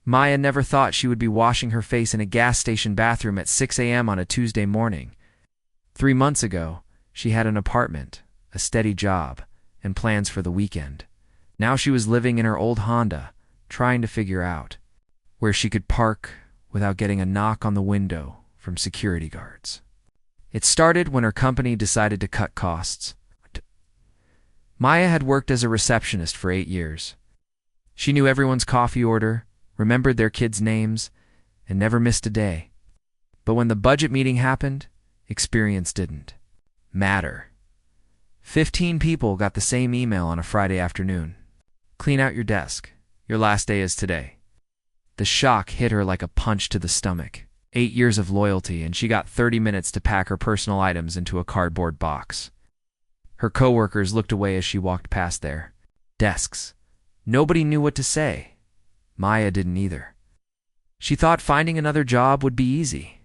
Maya never thought she would be washing her face in a gas station bathroom at 6 a.m. on a Tuesday morning. 3 months ago, she had an apartment, a steady job, and plans for the weekend. Now she was living in her old Honda, trying to figure out where she could park without getting a knock on the window from security guards. It started when her company decided to cut costs. Maya had worked as a receptionist for 8 years. She knew everyone's coffee order, remembered their kids' names, and never missed a day. But when the budget meeting happened, experience didn't matter. 15 people got the same email on a Friday afternoon. Clean out your desk. Your last day is today. The shock hit her like a punch to the stomach. 8 years of loyalty, and she got 30 minutes to pack her personal items into a cardboard box. Her coworkers looked away as she walked past their desks. Nobody knew what to say. Maya didn't either. She thought finding another job would be easy.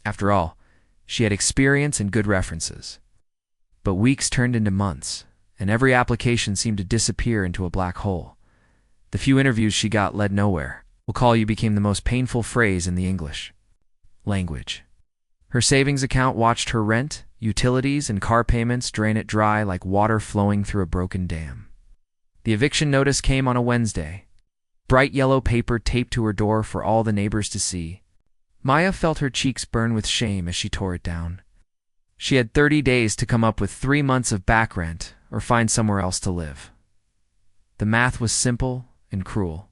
After all, she had experience and good references. But weeks turned into months, and every application seemed to disappear into a black hole. The few interviews she got led nowhere. "We'll call you" became the most painful phrase in the English language. Her savings account watched her rent, utilities, and car payments drain it dry like water flowing through a broken dam. The eviction notice came on a Wednesday. Bright yellow paper taped to her door for all the neighbors to see. Maya felt her cheeks burn with shame as she tore it down. She had 30 days to come up with 3 months of back rent or find somewhere else to live. The math was simple and cruel.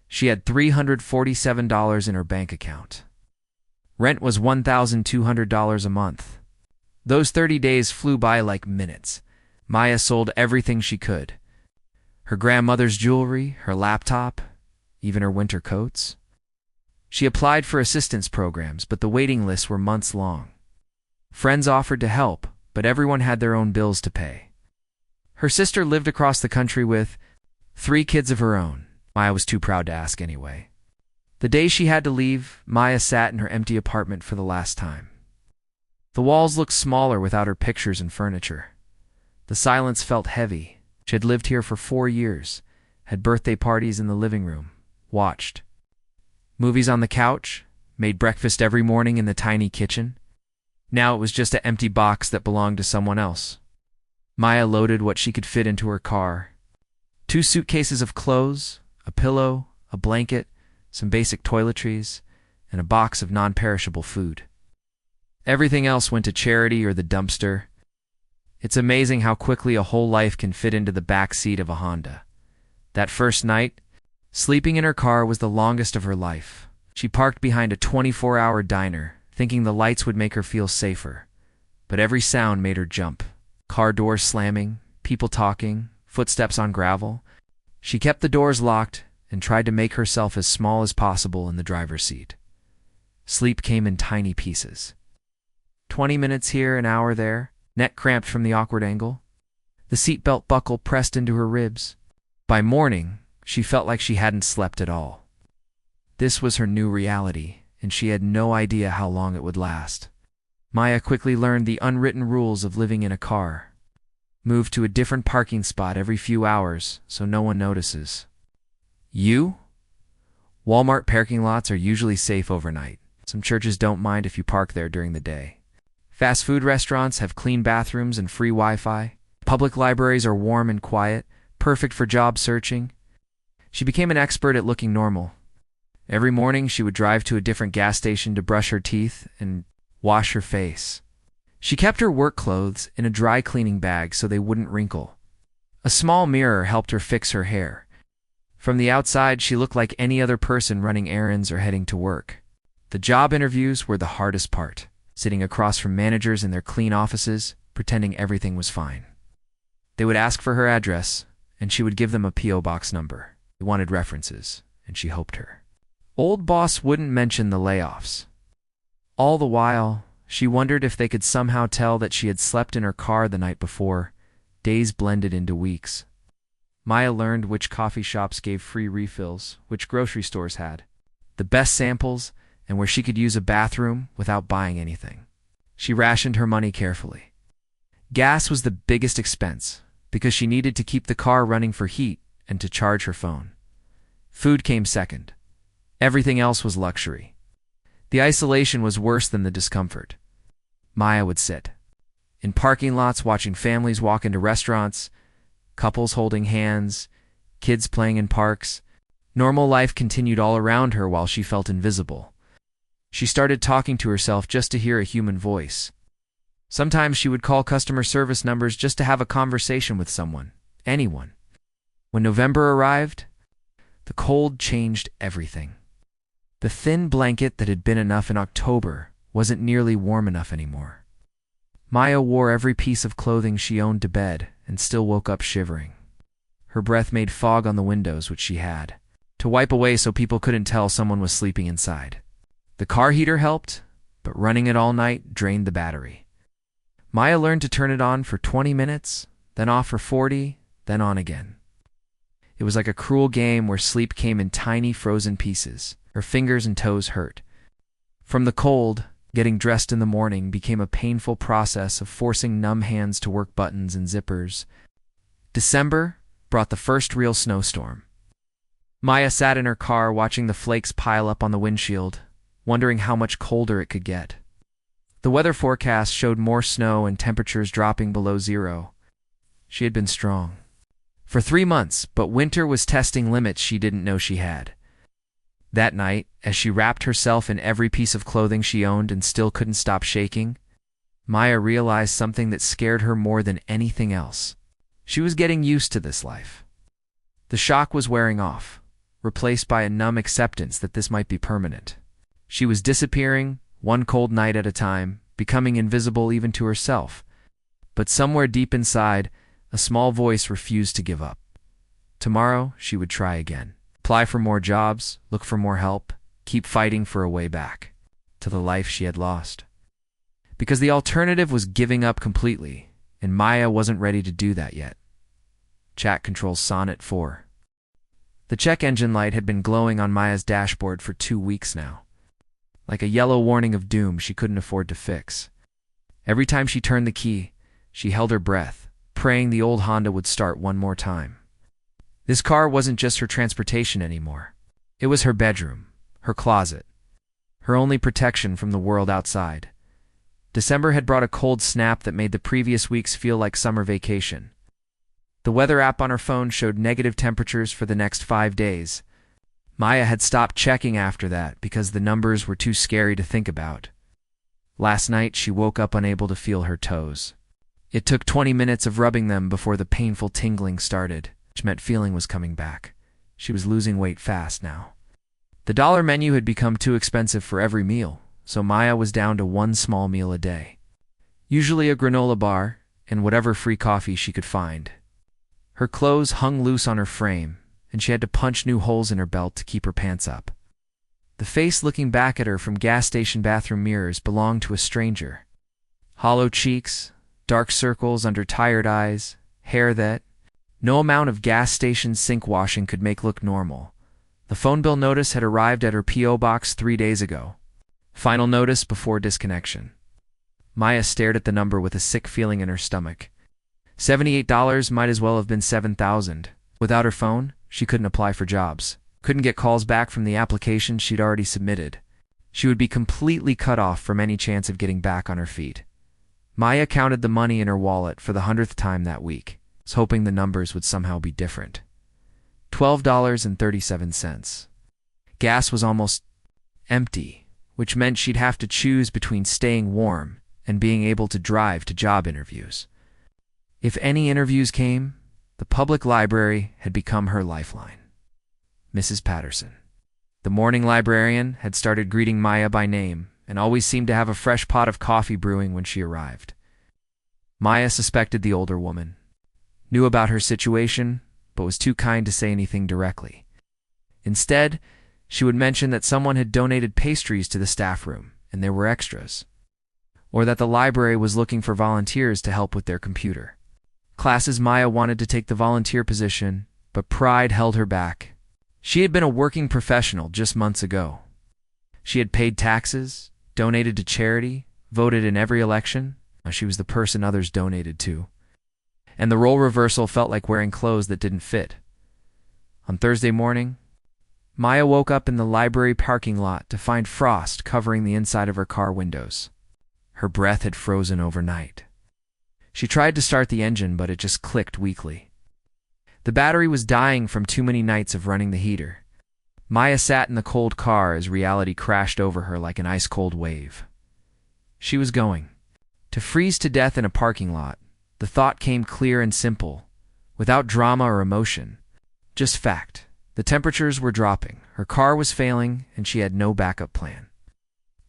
She had $347 in her bank account. Rent was $1,200 a month. Those 30 days flew by like minutes. Maya sold everything she could. Her grandmother's jewelry, her laptop, even her winter coats. She applied for assistance programs, but the waiting lists were months long. Friends offered to help, but everyone had their own bills to pay. Her sister lived across the country with 3 kids of her own. Maya was too proud to ask anyway. The day she had to leave, Maya sat in her empty apartment for the last time. The walls looked smaller without her pictures and furniture. The silence felt heavy. She had lived here for 4 years, had birthday parties in the living room, watched movies on the couch, made breakfast every morning in the tiny kitchen. Now it was just an empty box that belonged to someone else. Maya loaded what she could fit into her car. 2 suitcases of clothes, a pillow, a blanket, some basic toiletries, and a box of non-perishable food. Everything else went to charity or the dumpster. It's amazing how quickly a whole life can fit into the back seat of a Honda. That first night, sleeping in her car was the longest of her life. She parked behind a 24-hour diner, thinking the lights would make her feel safer. But every sound made her jump. Car doors slamming, people talking, footsteps on gravel. She kept the doors locked and tried to make herself as small as possible in the driver's seat. Sleep came in tiny pieces. 20 minutes here, an hour there, neck cramped from the awkward angle. The seatbelt buckle pressed into her ribs. By morning, she felt like she hadn't slept at all. This was her new reality, and she had no idea how long it would last. Maya quickly learned the unwritten rules of living in a car. Move to a different parking spot every few hours so no one notices. Walmart parking lots are usually safe overnight. Some churches don't mind if you park there during the day. Fast food restaurants have clean bathrooms and free Wi-Fi. Public libraries are warm and quiet, perfect for job searching. She became an expert at looking normal. Every morning she would drive to a different gas station to brush her teeth and wash her face. She kept her work clothes in a dry cleaning bag so they wouldn't wrinkle. A small mirror helped her fix her hair. From the outside, she looked like any other person running errands or heading to work. The job interviews were the hardest part, sitting across from managers in their clean offices, pretending everything was fine. They would ask for her address, and she would give them a P.O. box number. They wanted references, and she hoped her old boss wouldn't mention the layoffs. All the while, she wondered if they could somehow tell that she had slept in her car the night before. Days blended into weeks. Maya learned which coffee shops gave free refills, which grocery stores had the best samples, and where she could use a bathroom without buying anything. She rationed her money carefully. Gas was the biggest expense, because she needed to keep the car running for heat and to charge her phone. Food came second. Everything else was luxury. The isolation was worse than the discomfort. Maya would sit in parking lots watching families walk into restaurants, couples holding hands, kids playing in parks. Normal life continued all around her while she felt invisible. She started talking to herself just to hear a human voice. Sometimes she would call customer service numbers just to have a conversation with someone, anyone. When November arrived, the cold changed everything. The thin blanket that had been enough in October wasn't nearly warm enough anymore. Maya wore every piece of clothing she owned to bed and still woke up shivering. Her breath made fog on the windows, which she had to wipe away so people couldn't tell someone was sleeping inside. The car heater helped, but running it all night drained the battery. Maya learned to turn it on for 20 minutes, then off for 40, then on again. It was like a cruel game where sleep came in tiny frozen pieces. Her fingers and toes hurt. From the cold, getting dressed in the morning became a painful process of forcing numb hands to work buttons and zippers. December brought the first real snowstorm. Maya sat in her car watching the flakes pile up on the windshield, wondering how much colder it could get. The weather forecast showed more snow and temperatures dropping below zero. She had been strong for 3 months, but winter was testing limits she didn't know she had. That night, as she wrapped herself in every piece of clothing she owned and still couldn't stop shaking, Maya realized something that scared her more than anything else. She was getting used to this life. The shock was wearing off, replaced by a numb acceptance that this might be permanent. She was disappearing, one cold night at a time, becoming invisible even to herself. But somewhere deep inside, a small voice refused to give up. Tomorrow, she would try again. Apply for more jobs, look for more help, keep fighting for a way back to the life she had lost. Because the alternative was giving up completely, and Maya wasn't ready to do that yet. Chat controls Sonnet 4. The check engine light had been glowing on Maya's dashboard for 2 weeks now. Like a yellow warning of doom she couldn't afford to fix. Every time she turned the key, she held her breath, praying the old Honda would start one more time. This car wasn't just her transportation anymore. It was her bedroom, her closet, her only protection from the world outside. December had brought a cold snap that made the previous weeks feel like summer vacation. The weather app on her phone showed negative temperatures for the next 5 days. Maya had stopped checking after that because the numbers were too scary to think about. Last night, she woke up unable to feel her toes. It took 20 minutes of rubbing them before the painful tingling started, which meant feeling was coming back. She was losing weight fast now. The dollar menu had become too expensive for every meal, so Maya was down to one small meal a day. Usually a granola bar and whatever free coffee she could find. Her clothes hung loose on her frame, and she had to punch new holes in her belt to keep her pants up. The face looking back at her from gas station bathroom mirrors belonged to a stranger. Hollow cheeks, dark circles under tired eyes, hair that no amount of gas station sink washing could make look normal. The phone bill notice had arrived at her P.O. box 3 days ago. Final notice before disconnection. Maya stared at the number with a sick feeling in her stomach. $78 might as well have been $7,000. Without her phone, she couldn't apply for jobs, couldn't get calls back from the applications she'd already submitted. She would be completely cut off from any chance of getting back on her feet. Maya counted the money in her wallet for the 100th time that week, hoping the numbers would somehow be different. $12.37. Gas was almost empty, which meant she'd have to choose between staying warm and being able to drive to job interviews. If any interviews came, the public library had become her lifeline. Mrs. Patterson, the morning librarian, had started greeting Maya by name and always seemed to have a fresh pot of coffee brewing when she arrived. Maya suspected the older woman, knew about her situation, but was too kind to say anything directly. Instead, she would mention that someone had donated pastries to the staff room and there were extras, or that the library was looking for volunteers to help with their computer. Classes Maya wanted to take the volunteer position, but pride held her back. She had been a working professional just months ago. She had paid taxes, donated to charity, voted in every election. She was the person others donated to. And the role reversal felt like wearing clothes that didn't fit. On Thursday morning, Maya woke up in the library parking lot to find frost covering the inside of her car windows. Her breath had frozen overnight. She tried to start the engine, but it just clicked weakly. The battery was dying from too many nights of running the heater. Maya sat in the cold car as reality crashed over her like an ice-cold wave. She was going to freeze to death in a parking lot. The thought came clear and simple, without drama or emotion. Just fact. The temperatures were dropping, her car was failing, and she had no backup plan.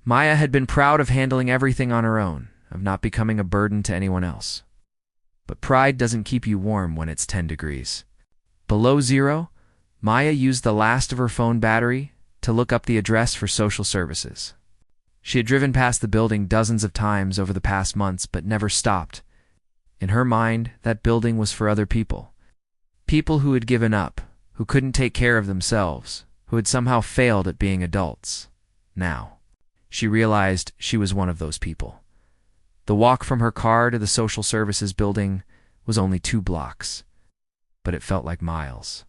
Maya had been proud of handling everything on her own, of not becoming a burden to anyone else. But pride doesn't keep you warm when it's 10 degrees. Below zero, Maya used the last of her phone battery to look up the address for social services. She had driven past the building dozens of times over the past months, but never stopped. In her mind, that building was for other people. People who had given up, who couldn't take care of themselves, who had somehow failed at being adults. Now, she realized she was one of those people. The walk from her car to the social services building was only 2 blocks, but it felt like miles.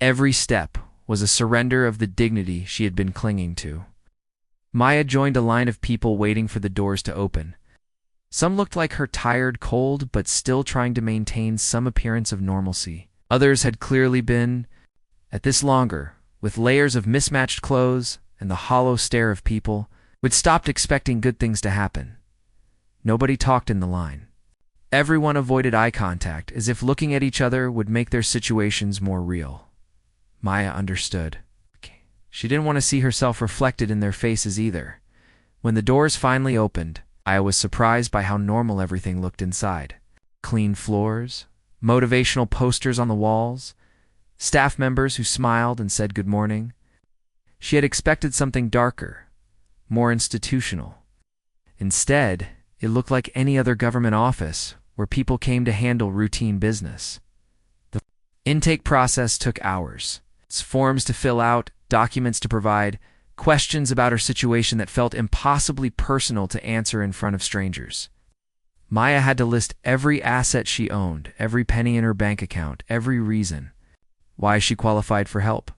Every step was a surrender of the dignity she had been clinging to. Maya joined a line of people waiting for the doors to open. Some looked like her, tired, cold, but still trying to maintain some appearance of normalcy. Others had clearly been at this longer, with layers of mismatched clothes and the hollow stare of people who had stopped expecting good things to happen. Nobody talked in the line. Everyone avoided eye contact, as if looking at each other would make their situations more real. Maya understood. She didn't want to see herself reflected in their faces either. When the doors finally opened, I was surprised by how normal everything looked inside. Clean floors, motivational posters on the walls, staff members who smiled and said good morning. She had expected something darker, more institutional. Instead, it looked like any other government office where people came to handle routine business. The intake process took hours. Forms to fill out, documents to provide, questions about her situation that felt impossibly personal to answer in front of strangers. Maya had to list every asset she owned, every penny in her bank account, every reason why she qualified for help.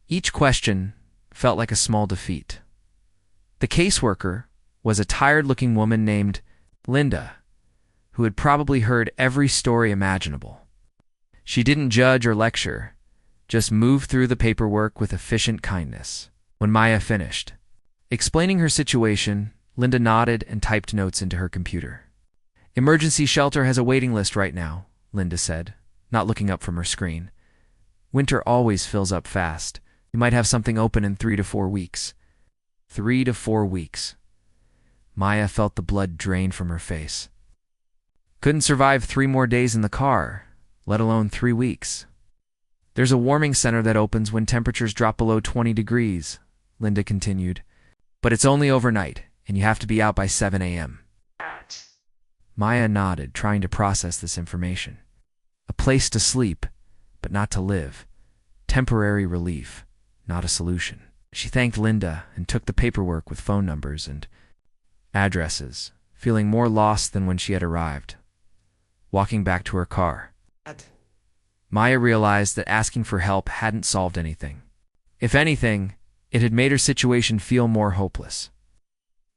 Each question felt like a small defeat. The caseworker was a tired-looking woman named Linda, who had probably heard every story imaginable. She didn't judge or lecture, just moved through the paperwork with efficient kindness. When Maya finished explaining her situation, Linda nodded and typed notes into her computer. "Emergency shelter has a waiting list right now," Linda said, not looking up from her screen. "Winter always fills up fast. You might have something open in 3 to 4 weeks." 3 to 4 weeks. Maya felt the blood drain from her face. Couldn't survive 3 more days in the car, let alone 3 weeks. "There's a warming center that opens when temperatures drop below 20 degrees, Linda continued. "But it's only overnight, and you have to be out by 7 a.m. Maya nodded, trying to process this information. A place to sleep, but not to live. Temporary relief, not a solution. She thanked Linda and took the paperwork with phone numbers and addresses, feeling more lost than when she had arrived. Walking back to her car, Maya realized that asking for help hadn't solved anything. If anything, it had made her situation feel more hopeless.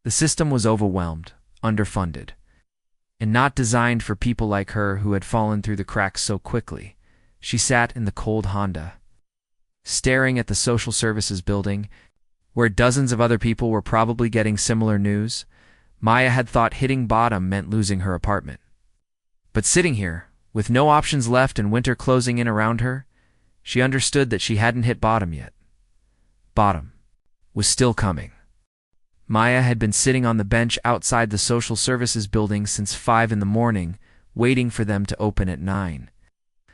The system was overwhelmed, underfunded, and not designed for people like her who had fallen through the cracks so quickly. She sat in the cold Honda, staring at the social services building, where dozens of other people were probably getting similar news. Maya had thought hitting bottom meant losing her apartment. But sitting here, with no options left and winter closing in around her, she understood that she hadn't hit bottom yet. Bottom was still coming. Maya had been sitting on the bench outside the social services building since 5 in the morning, waiting for them to open at 9.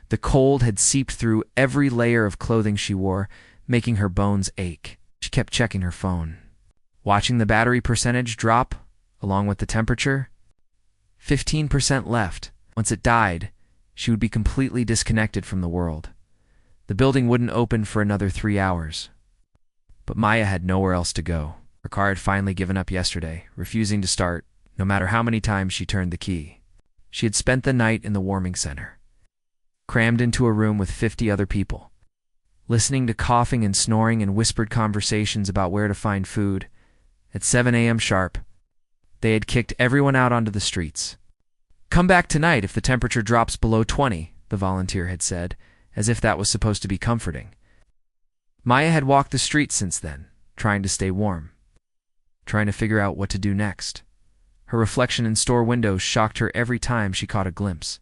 The cold had seeped through every layer of clothing she wore, making her bones ache. She kept checking her phone, watching the battery percentage drop, along with the temperature. 15% left. Once it died, she would be completely disconnected from the world. The building wouldn't open for another 3 hours. But Maya had nowhere else to go. Her car had finally given up yesterday, refusing to start, no matter how many times she turned the key. She had spent the night in the warming center, crammed into a room with 50 other people. listening to coughing and snoring and whispered conversations about where to find food. At 7 a.m. sharp, they had kicked everyone out onto the streets. "Come back tonight if the temperature drops below 20, the volunteer had said, as if that was supposed to be comforting. Maya had walked the streets since then, trying to stay warm, trying to figure out what to do next. Her reflection in store windows shocked her every time she caught a glimpse.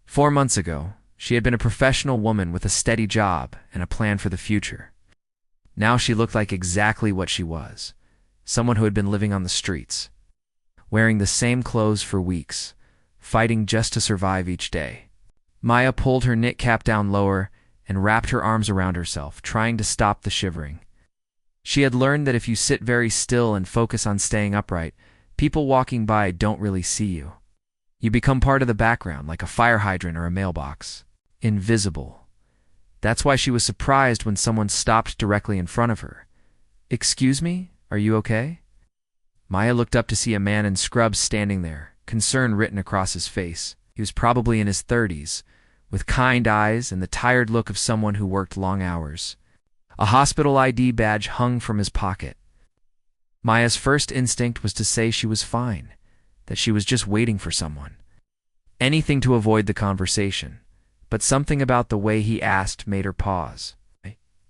4 months ago, she had been a professional woman with a steady job and a plan for the future. Now she looked like exactly what she was, someone who had been living on the streets, wearing the same clothes for weeks, fighting just to survive each day. Maya pulled her knit cap down lower and wrapped her arms around herself, trying to stop the shivering. She had learned that if you sit very still and focus on staying upright, people walking by don't really see you. You become part of the background, like a fire hydrant or a mailbox. Invisible. That's why she was surprised when someone stopped directly in front of her. "Excuse me, are you okay?" Maya looked up to see a man in scrubs standing there, concern written across his face. He was probably in his 30s, with kind eyes and the tired look of someone who worked long hours. A hospital ID badge hung from his pocket. Maya's first instinct was to say she was fine, that she was just waiting for someone. Anything to avoid the conversation, but something about the way he asked made her pause.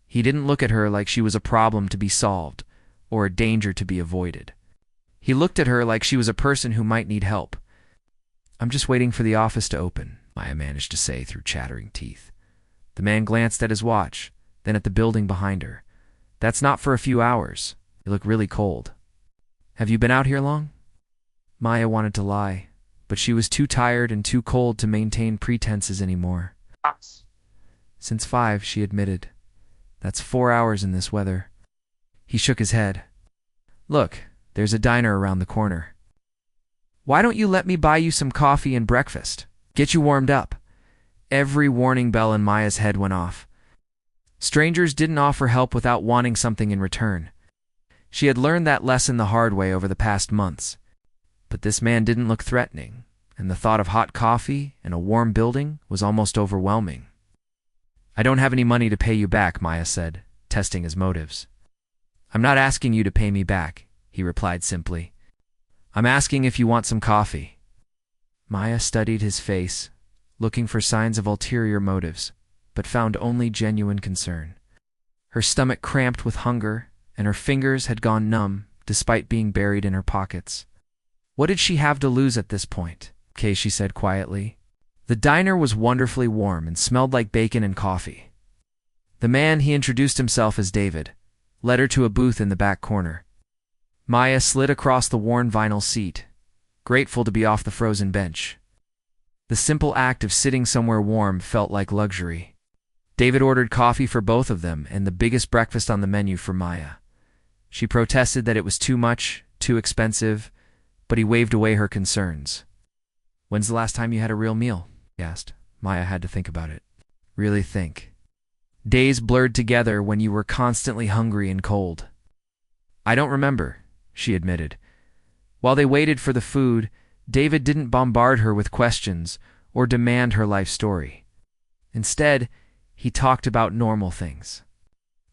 He didn't look at her like she was a problem to be solved or a danger to be avoided. He looked at her like she was a person who might need help. "I'm just waiting for the office to open," Maya managed to say through chattering teeth. The man glanced at his watch, then at the building behind her. "That's not for a few hours. You look really cold." "Have you been out here long?" Maya wanted to lie, but she was too tired and too cold to maintain pretenses anymore. "Since 5, she admitted. "That's 4 hours in this weather." He shook his head. "Look, there's a diner around the corner. Why don't you let me buy you some coffee and breakfast? Get you warmed up?" Every warning bell in Maya's head went off. Strangers didn't offer help without wanting something in return. She had learned that lesson the hard way over the past months. But this man didn't look threatening, and the thought of hot coffee and a warm building was almost overwhelming. "I don't have any money to pay you back," Maya said, testing his motives. "I'm not asking you to pay me back," he replied simply. "I'm asking if you want some coffee." Maya studied his face, looking for signs of ulterior motives, but found only genuine concern. Her stomach cramped with hunger, and her fingers had gone numb despite being buried in her pockets. What did she have to lose at this point? "Okay," she said quietly. The diner was wonderfully warm and smelled like bacon and coffee. The man, he introduced himself as David, led her to a booth in the back corner. Maya slid across the worn vinyl seat, grateful to be off the frozen bench. The simple act of sitting somewhere warm felt like luxury. David ordered coffee for both of them and the biggest breakfast on the menu for Maya. She protested that it was too much, too expensive, but he waved away her concerns. "When's the last time you had a real meal?" he asked. Maya had to think about it. Really think. Days blurred together when you were constantly hungry and cold. "I don't remember," she admitted. While they waited for the food, David didn't bombard her with questions or demand her life story. Instead, he talked about normal things.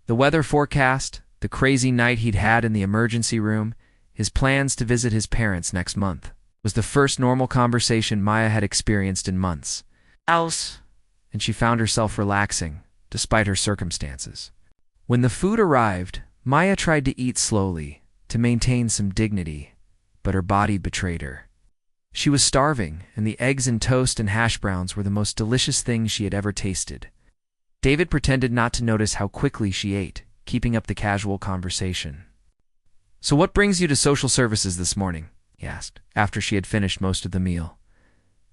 The weather forecast, the crazy night he'd had in the emergency room, his plans to visit his parents next month. Was the first normal conversation Maya had experienced in months. And she found herself relaxing, despite her circumstances. When the food arrived, Maya tried to eat slowly, to maintain some dignity, but her body betrayed her. She was starving, and the eggs and toast and hash browns were the most delicious things she had ever tasted. David pretended not to notice how quickly she ate, keeping up the casual conversation. "So what brings you to social services this morning?" he asked, after she had finished most of the meal.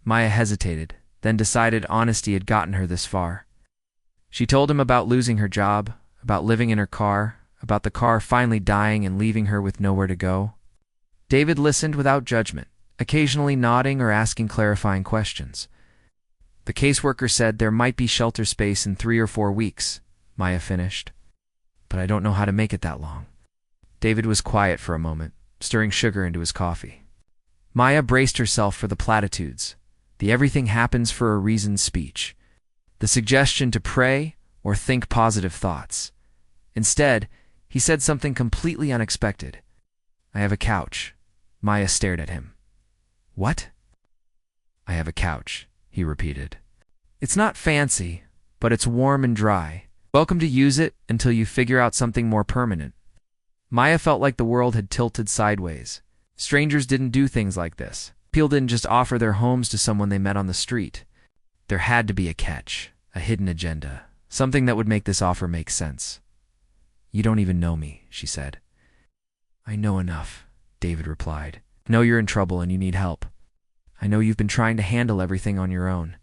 Maya hesitated, then decided honesty had gotten her this far. She told him about losing her job, about living in her car, about the car finally dying and leaving her with nowhere to go. David listened without judgment, occasionally nodding or asking clarifying questions. "The caseworker said there might be shelter space in 3 or 4 weeks, Maya finished. "But I don't know how to make it that long." David was quiet for a moment, stirring sugar into his coffee. Maya braced herself for the platitudes, the everything happens for a reason speech. The suggestion to pray or think positive thoughts. Instead, he said something completely unexpected. "I have a couch." Maya stared at him. "What?" "I have a couch," he repeated. "It's not fancy, but it's warm and dry. Welcome to use it until you figure out something more permanent." Maya felt like the world had tilted sideways. Strangers didn't do things like this. People didn't just offer their homes to someone they met on the street. There had to be a catch, a hidden agenda, something that would make this offer make sense. "You don't even know me," she said. "I know enough," David replied. "I know you're in trouble and you need help. I know you've been trying to handle everything on your own.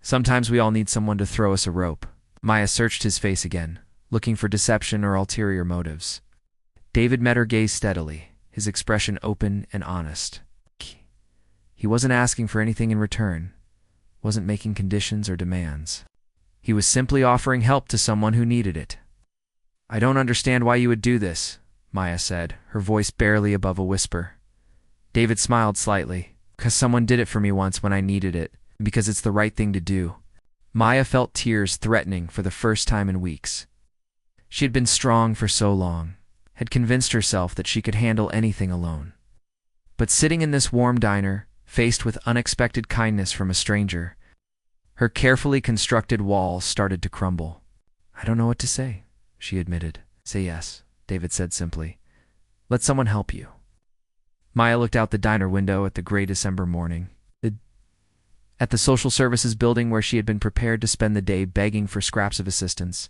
Sometimes we all need someone to throw us a rope." Maya searched his face again, looking for deception or ulterior motives. David met her gaze steadily, his expression open and honest. He wasn't asking for anything in return, wasn't making conditions or demands. He was simply offering help to someone who needed it. "I don't understand why you would do this," Maya said, her voice barely above a whisper. David smiled slightly. "Because someone did it for me once when I needed it, and because it's the right thing to do." Maya felt tears threatening for the first time in weeks. She had been strong for so long, had convinced herself that she could handle anything alone. But sitting in this warm diner, faced with unexpected kindness from a stranger, her carefully constructed walls started to crumble. "I don't know what to say," she admitted. "Say yes," David said simply. "Let someone help you." Maya looked out the diner window at the gray December morning, at the social services building where she had been prepared to spend the day begging for scraps of assistance.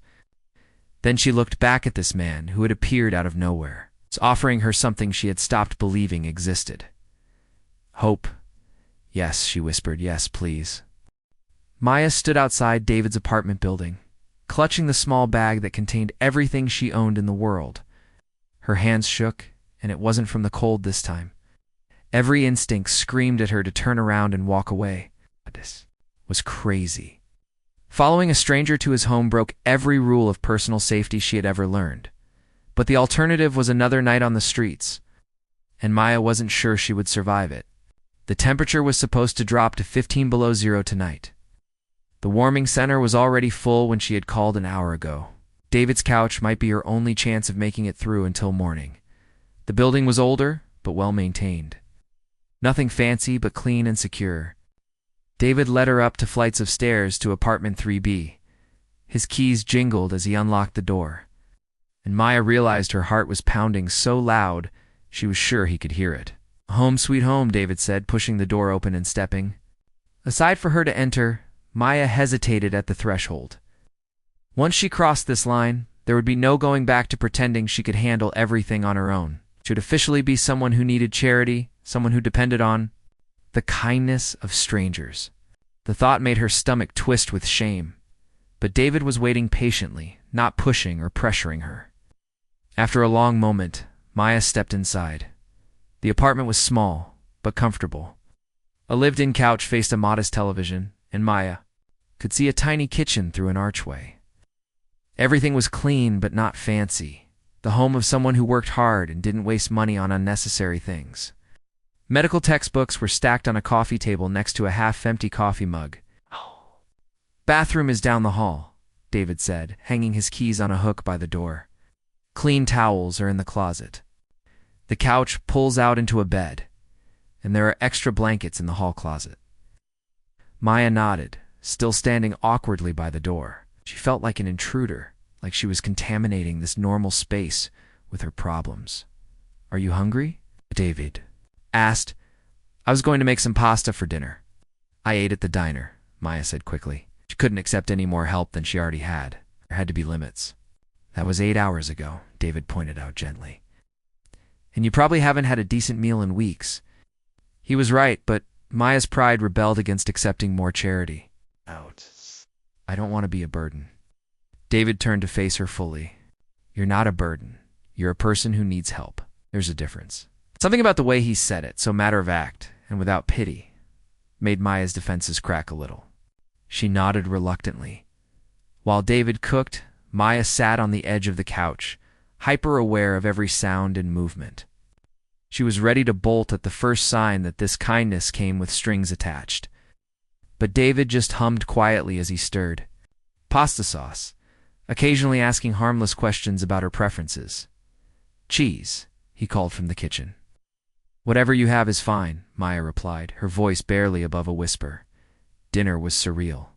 Then she looked back at this man who had appeared out of nowhere, offering her something she had stopped believing existed. "Hope." "Yes," she whispered. "Yes, please." Maya stood outside David's apartment building, clutching the small bag that contained everything she owned in the world. Her hands shook, and it wasn't from the cold this time. Every instinct screamed at her to turn around and walk away. This was crazy. Following a stranger to his home broke every rule of personal safety she had ever learned. But the alternative was another night on the streets, and Maya wasn't sure she would survive it. The temperature was supposed to drop to 15 below zero tonight. The warming center was already full when she had called an hour ago. David's couch might be her only chance of making it through until morning. The building was older, but well-maintained. Nothing fancy, but clean and secure. David led her up to flights of stairs to apartment 3B. His keys jingled as he unlocked the door, and Maya realized her heart was pounding so loud she was sure he could hear it. "Home sweet home," David said, pushing the door open and stepping. Aside for her to enter, Maya hesitated at the threshold. Once she crossed this line, there would be no going back to pretending she could handle everything on her own. She would officially be someone who needed charity, someone who depended on the kindness of strangers. The thought made her stomach twist with shame. But David was waiting patiently, not pushing or pressuring her. After a long moment, Maya stepped inside. The apartment was small, but comfortable. A lived-in couch faced a modest television, and Maya could see a tiny kitchen through an archway. Everything was clean but not fancy, the home of someone who worked hard and didn't waste money on unnecessary things. Medical textbooks were stacked on a coffee table next to a half-empty coffee mug. "Bathroom is down the hall," David said, hanging his keys on a hook by the door. "Clean towels are in the closet. The couch pulls out into a bed, and there are extra blankets in the hall closet." Maya nodded, still standing awkwardly by the door. She felt like an intruder, like she was contaminating this normal space with her problems. "Are you hungry?" David asked. "I was going to make some pasta for dinner." "I ate at the diner," Maya said quickly. She couldn't accept any more help than she already had. There had to be limits. "That was 8 hours ago," David pointed out gently. "And you probably haven't had a decent meal in weeks." He was right, but Maya's pride rebelled against accepting more charity. "I don't want to be a burden." David turned to face her fully. "You're not a burden. You're a person who needs help. There's a difference." Something about the way he said it, so matter-of-fact and without pity, made Maya's defenses crack a little. She nodded reluctantly. While David cooked, Maya sat on the edge of the couch, hyper-aware of every sound and movement. She was ready to bolt at the first sign that this kindness came with strings attached. But David just hummed quietly as he stirred. "Pasta sauce. occasionally asking harmless questions about her preferences. "Cheese," he called from the kitchen. "Whatever you have is fine," Maya replied, her voice barely above a whisper. Dinner was surreal.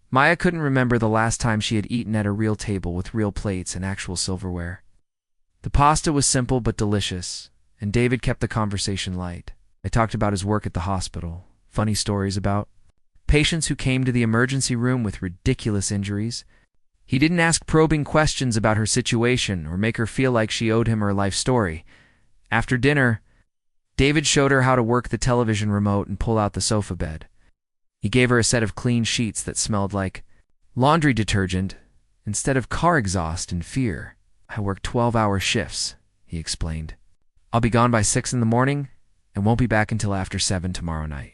Maya couldn't remember the last time she had eaten at a real table with real plates and actual silverware. The pasta was simple but delicious, and David kept the conversation light. They talked about his work at the hospital, funny stories about patients who came to the emergency room with ridiculous injuries. He didn't ask probing questions about her situation or make her feel like she owed him her life story. After dinner, David showed her how to work the television remote and pull out the sofa bed. He gave her a set of clean sheets that smelled like laundry detergent instead of car exhaust and fear. "I work 12-hour shifts," he explained. "I'll be gone by 6 in the morning and won't be back until after 7 tomorrow night.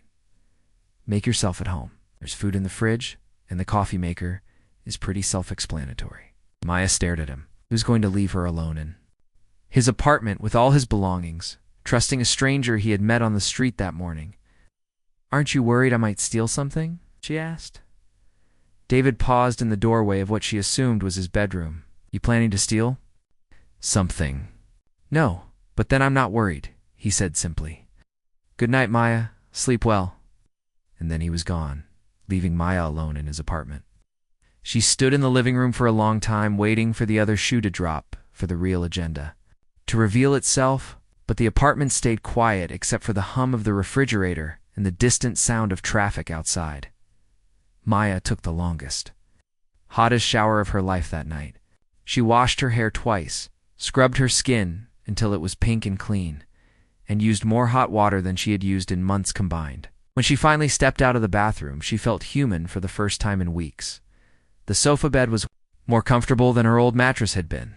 Make yourself at home. There's food in the fridge, and the coffee maker is pretty self-explanatory." Maya stared at him. He was going to leave her alone in his apartment with all his belongings, trusting a stranger he had met on the street that morning. "Aren't you worried I might steal something?" she asked. David paused in the doorway of what she assumed was his bedroom. "You planning to steal something?" "No, but then I'm not worried," he said simply. "Good night, Maya. Sleep well." And then he was gone, leaving Maya alone in his apartment. She stood in the living room for a long time, waiting for the other shoe to drop, for the real agenda to reveal itself, but the apartment stayed quiet except for the hum of the refrigerator and the distant sound of traffic outside. Maya took the longest. Hottest shower of her life that night. She washed her hair twice, scrubbed her skin until it was pink and clean, and used more hot water than she had used in months combined. When she finally stepped out of the bathroom, she felt human for the first time in weeks. The sofa bed was more comfortable than her old mattress had been.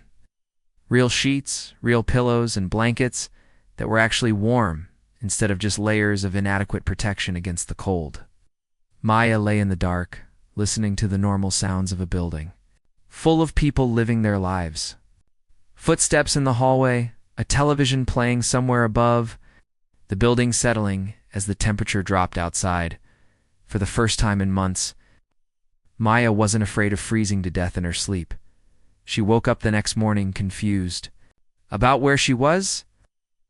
Real sheets, real pillows, and blankets that were actually warm instead of just layers of inadequate protection against the cold. Maya lay in the dark, listening to the normal sounds of a building, full of people living their lives. Footsteps in the hallway, a television playing somewhere above, the building settling as the temperature dropped outside. For the first time in months, Maya wasn't afraid of freezing to death in her sleep. She woke up the next morning confused. About where she was?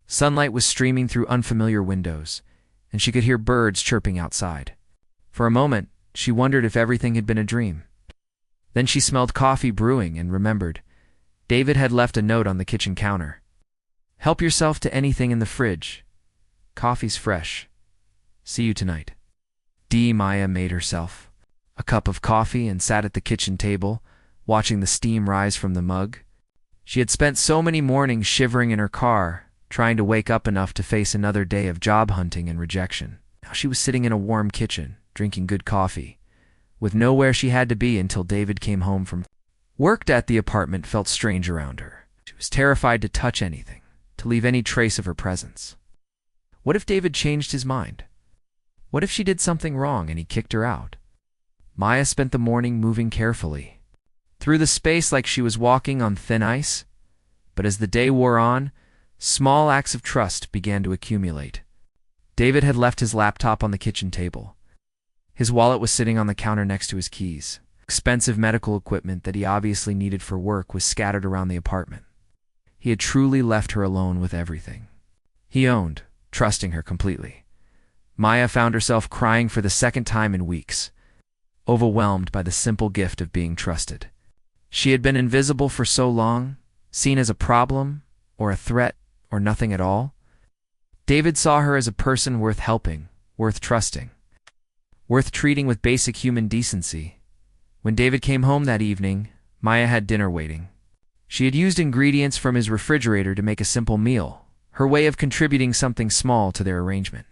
Sunlight was streaming through unfamiliar windows, and she could hear birds chirping outside. For a moment, she wondered if everything had been a dream. Then she smelled coffee brewing and remembered. David had left a note on the kitchen counter. "Help yourself to anything in the fridge. Coffee's fresh. See you tonight." Maya made herself a cup of coffee and sat at the kitchen table, watching the steam rise from the mug. She had spent so many mornings shivering in her car, trying to wake up enough to face another day of job hunting and rejection. Now she was sitting in a warm kitchen, drinking good coffee, with nowhere she had to be until David came home from work. At the apartment felt strange around her. She was terrified to touch anything, to leave any trace of her presence. What if David changed his mind? What if she did something wrong and he kicked her out? Maya spent the morning moving carefully through the space like she was walking on thin ice. But as the day wore on, small acts of trust began to accumulate. David had left his laptop on the kitchen table. His wallet was sitting on the counter next to his keys. Expensive medical equipment that he obviously needed for work was scattered around the apartment. He had truly left her alone with everything he owned, trusting her completely. Maya found herself crying for the second time in weeks, overwhelmed by the simple gift of being trusted. She had been invisible for so long, seen as a problem, or a threat, or nothing at all. David saw her as a person worth helping, worth trusting, worth treating with basic human decency. When David came home that evening, Maya had dinner waiting. She had used ingredients from his refrigerator to make a simple meal, her way of contributing something small to their arrangement.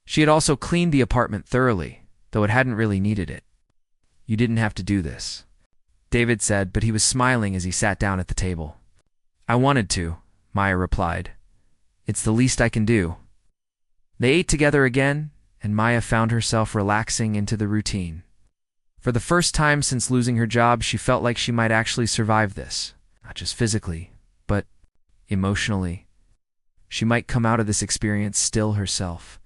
She had also cleaned the apartment thoroughly, though it hadn't really needed it. "You didn't have to do this," David said, but he was smiling as he sat down at the table. "I wanted to," Maya replied. "It's the least I can do." They ate together again, and Maya found herself relaxing into the routine. For the first time since losing her job, she felt like she might actually survive this, not just physically, but emotionally. She might come out of this experience still herself,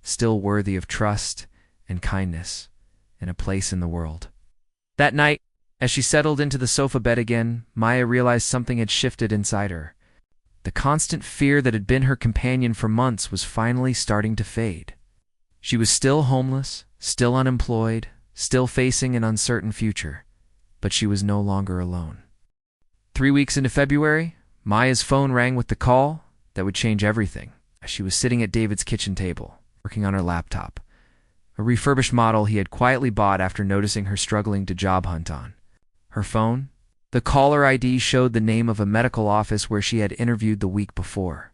still worthy of trust and kindness and a place in the world. That night, As she settled into the sofa bed again, Maya realized something had shifted inside her. The constant fear that had been her companion for months was finally starting to fade. She was still homeless, still unemployed, still facing an uncertain future, but she was no longer alone. 3 weeks into February, Maya's phone rang with the call that would change everything. She was sitting at David's kitchen table, working on her laptop, a refurbished model he had quietly bought after noticing her struggling to job hunt on. Her phone? The caller ID showed the name of a medical office where she had interviewed the week before.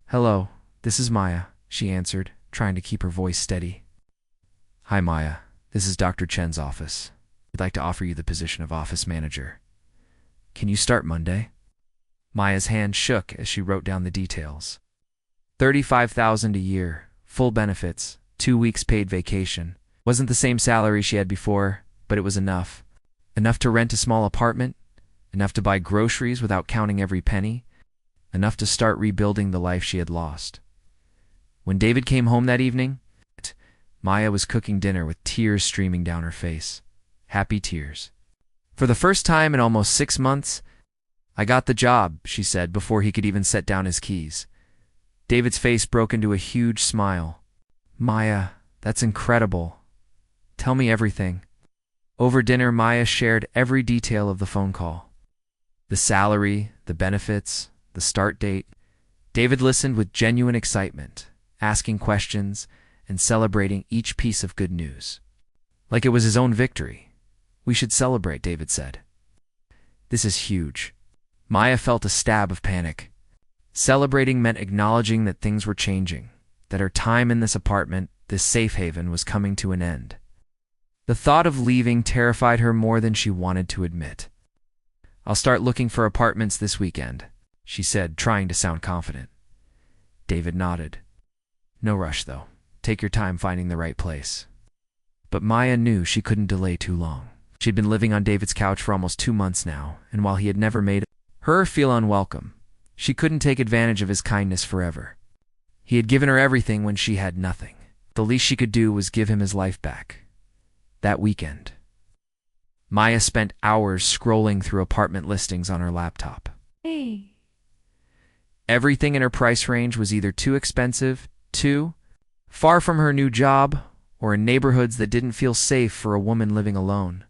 "Hello, this is Maya," she answered, trying to keep her voice steady. "Hi, Maya. This is Dr. Chen's office. We'd like to offer you the position of office manager. Can you start Monday?" Maya's hand shook as she wrote down the details. $35,000 a year, full benefits, 2 weeks paid vacation. Wasn't the same salary she had before, but it was enough. Enough to rent a small apartment, enough to buy groceries without counting every penny, enough to start rebuilding the life she had lost. When David came home that evening, Maya was cooking dinner with tears streaming down her face. Happy tears. "For the first time in almost 6 months, I got the job," she said before he could even set down his keys. David's face broke into a huge smile. "Maya, that's incredible. Tell me everything." Over dinner, Maya shared every detail of the phone call. The salary, the benefits, the start date. David listened with genuine excitement, asking questions and celebrating each piece of good news. Like it was his own victory. "We should celebrate," David said. "This is huge." Maya felt a stab of panic. Celebrating meant acknowledging that things were changing, that her time in this apartment, this safe haven, was coming to an end. The thought of leaving terrified her more than she wanted to admit. "I'll start looking for apartments this weekend," she said, trying to sound confident. David nodded. "No rush, though. Take your time finding the right place." But Maya knew she couldn't delay too long. She'd been living on David's couch for almost 2 months now, and while he had never made her feel unwelcome, she couldn't take advantage of his kindness forever. He had given her everything when she had nothing. The least she could do was give him his life back. That weekend, Maya spent hours scrolling through apartment listings on her laptop. Everything in her price range was either too expensive, too far from her new job, or in neighborhoods that didn't feel safe for a woman living alone.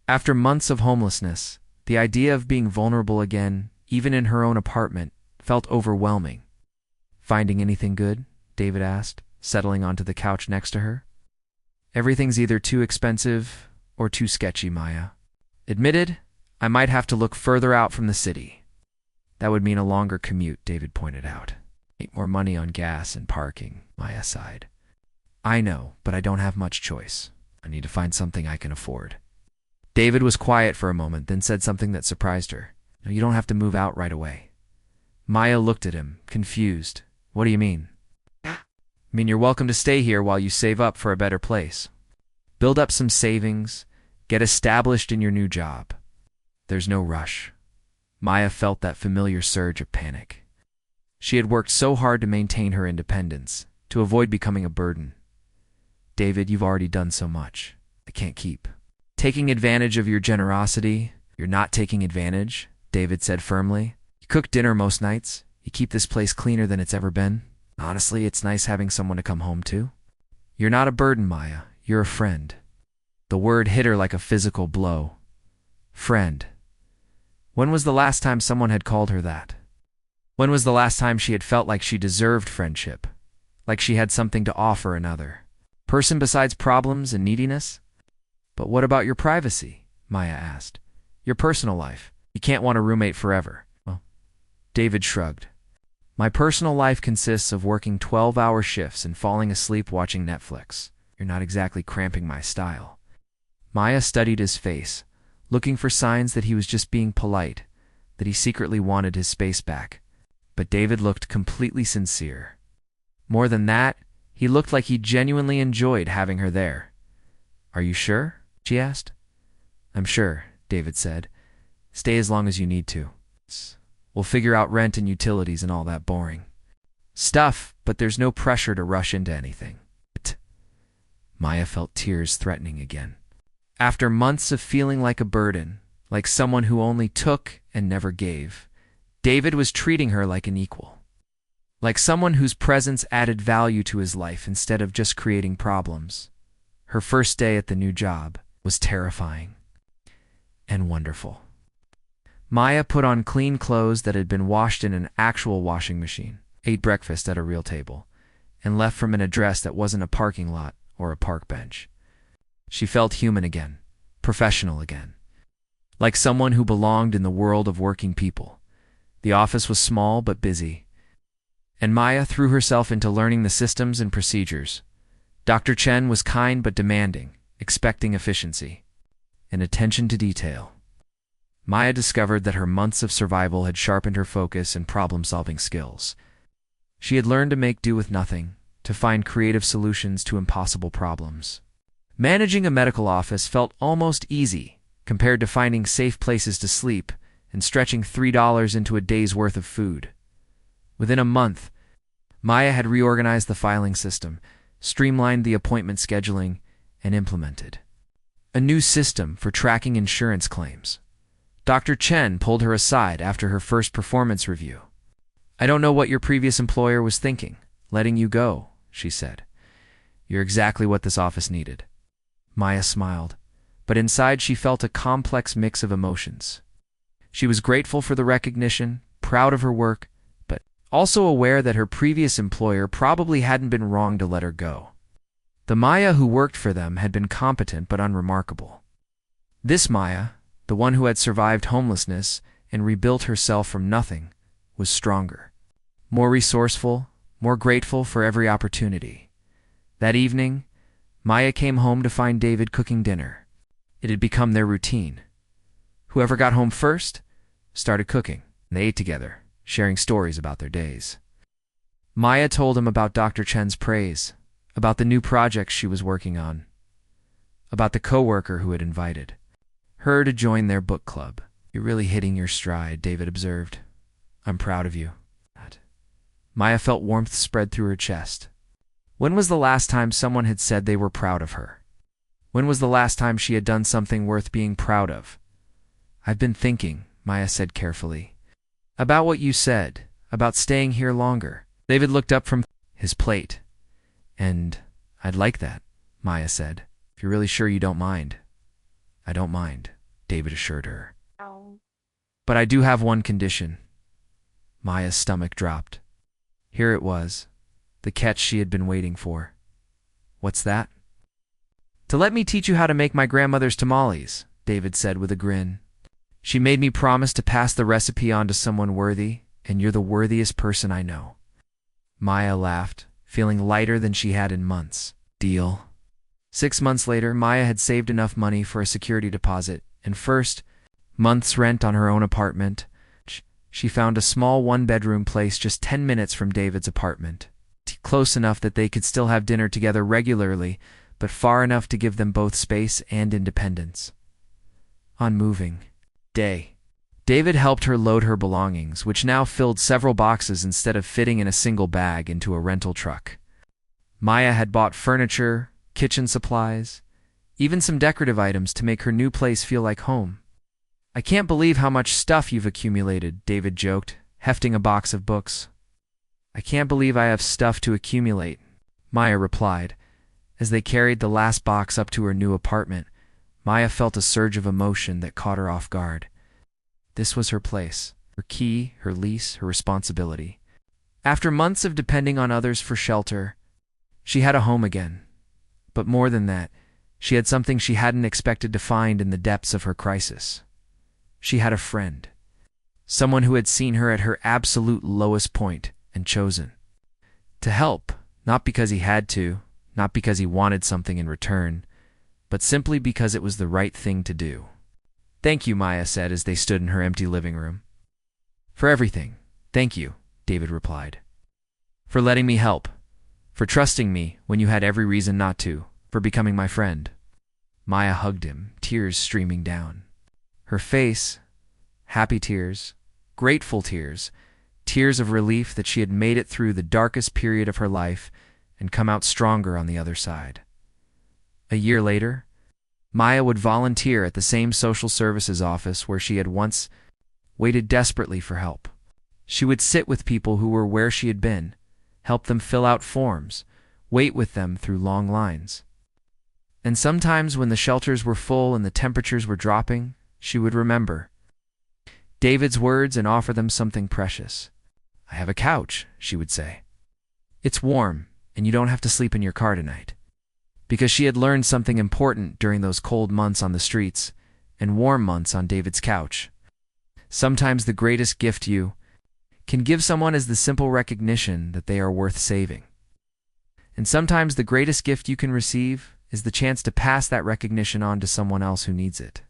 After months of homelessness, the idea of being vulnerable again, even in her own apartment, felt overwhelming. "Finding anything good?" David asked, settling onto the couch next to her. "Everything's either too expensive or too sketchy," Maya admitted. "I might have to look further out from the city." "That would mean a longer commute," David pointed out. "Make more money on gas and parking," Maya sighed. "I know, but I don't have much choice. I need to find something I can afford." David was quiet for a moment, then said something that surprised her. "No, you don't have to move out right away." Maya looked at him, confused. "What do you mean?" "I mean, you're welcome to stay here while you save up for a better place. Build up some savings, get established in your new job. There's no rush." Maya felt that familiar surge of panic. She had worked so hard to maintain her independence, to avoid becoming a burden. "David, you've already done so much. I can't keep taking advantage of your generosity." "You're not taking advantage," David said firmly. "You cook dinner most nights. You keep this place cleaner than it's ever been. Honestly, it's nice having someone to come home to. You're not a burden, Maya. You're a friend." The word hit her like a physical blow. Friend. When was the last time someone had called her that? When was the last time she had felt like she deserved friendship? Like she had something to offer another person besides problems and neediness? "But what about your privacy?" Maya asked. "Your personal life. You can't want a roommate forever." "Well," David shrugged. "My personal life consists of working 12-hour shifts and falling asleep watching Netflix. You're not exactly cramping my style." Maya studied his face, looking for signs that he was just being polite, that he secretly wanted his space back. But David looked completely sincere. More than that, he looked like he genuinely enjoyed having her there. "Are you sure?" she asked. "I'm sure," David said. "Stay as long as you need to. We'll figure out rent and utilities and all that boring stuff, but there's no pressure to rush into anything." Maya felt tears threatening again. After months of feeling like a burden, like someone who only took and never gave, David was treating her like an equal. Like someone whose presence added value to his life instead of just creating problems. Her first day at the new job was terrifying and wonderful. Maya put on clean clothes that had been washed in an actual washing machine, ate breakfast at a real table, and left from an address that wasn't a parking lot or a park bench. She felt human again, professional again, like someone who belonged in the world of working people. The office was small but busy, and Maya threw herself into learning the systems and procedures. Dr. Chen was kind but demanding, expecting efficiency and attention to detail. Maya discovered that her months of survival had sharpened her focus and problem-solving skills. She had learned to make do with nothing, to find creative solutions to impossible problems. Managing a medical office felt almost easy compared to finding safe places to sleep and stretching $3 into a day's worth of food. Within a month, Maya had reorganized the filing system, streamlined the appointment scheduling, and implemented a new system for tracking insurance claims. Dr. Chen pulled her aside after her first performance review. "I don't know what your previous employer was thinking, letting you go," she said. "You're exactly what this office needed." Maya smiled, but inside she felt a complex mix of emotions. She was grateful for the recognition, proud of her work, but also aware that her previous employer probably hadn't been wrong to let her go. The Maya who worked for them had been competent but unremarkable. This Maya, the one who had survived homelessness and rebuilt herself from nothing, was stronger, more resourceful, more grateful for every opportunity. That evening, Maya came home to find David cooking dinner. It had become their routine. Whoever got home first started cooking, and they ate together, sharing stories about their days. Maya told him about Dr. Chen's praise, about the new projects she was working on, about the coworker who had invited her to join their book club. "You're really hitting your stride," David observed. "I'm proud of you." Maya felt warmth spread through her chest. When was the last time someone had said they were proud of her? When was the last time she had done something worth being proud of? "I've been thinking," Maya said carefully, "about what you said, about staying here longer." David looked up from his plate. "And I'd like that," Maya said. "If you're really sure you don't mind." "I don't mind," David assured her. Oh. "But I do have one condition." Maya's stomach dropped. Here it was, the catch she had been waiting for. "What's that?" "To let me teach you how to make my grandmother's tamales," David said with a grin. "She made me promise to pass the recipe on to someone worthy, and you're the worthiest person I know." Maya laughed, feeling lighter than she had in months. "Deal." 6 months later, Maya had saved enough money for a security deposit, and first month's rent on her own apartment. She found a small one-bedroom place just 10 minutes from David's apartment, close enough that they could still have dinner together regularly, but far enough to give them both space and independence. On moving day, David helped her load her belongings, which now filled several boxes instead of fitting in a single bag into a rental truck. Maya had bought furniture, kitchen supplies, even some decorative items to make her new place feel like home. "I can't believe how much stuff you've accumulated," David joked, hefting a box of books. "I can't believe I have stuff to accumulate," Maya replied. As they carried the last box up to her new apartment, Maya felt a surge of emotion that caught her off guard. This was her place, her key, her lease, her responsibility. After months of depending on others for shelter, she had a home again. But more than that, she had something she hadn't expected to find in the depths of her crisis. She had a friend, someone who had seen her at her absolute lowest point and chosen to help, not because he had to, not because he wanted something in return, but simply because it was the right thing to do. "Thank you," Maya said as they stood in her empty living room. "For everything, thank you," David replied. "For letting me help, for trusting me when you had every reason not to, for becoming my friend." Maya hugged him, tears streaming down. Her face, happy tears, grateful tears, tears of relief that she had made it through the darkest period of her life and come out stronger on the other side. A year later, Maya would volunteer at the same social services office where she had once waited desperately for help. She would sit with people who were where she had been, help them fill out forms, wait with them through long lines. And sometimes when the shelters were full and the temperatures were dropping, she would remember David's words and offer them something precious. "I have a couch," she would say. "It's warm, and you don't have to sleep in your car tonight." Because she had learned something important during those cold months on the streets and warm months on David's couch. Sometimes the greatest gift you can give someone is the simple recognition that they are worth saving. And sometimes the greatest gift you can receive is the chance to pass that recognition on to someone else who needs it.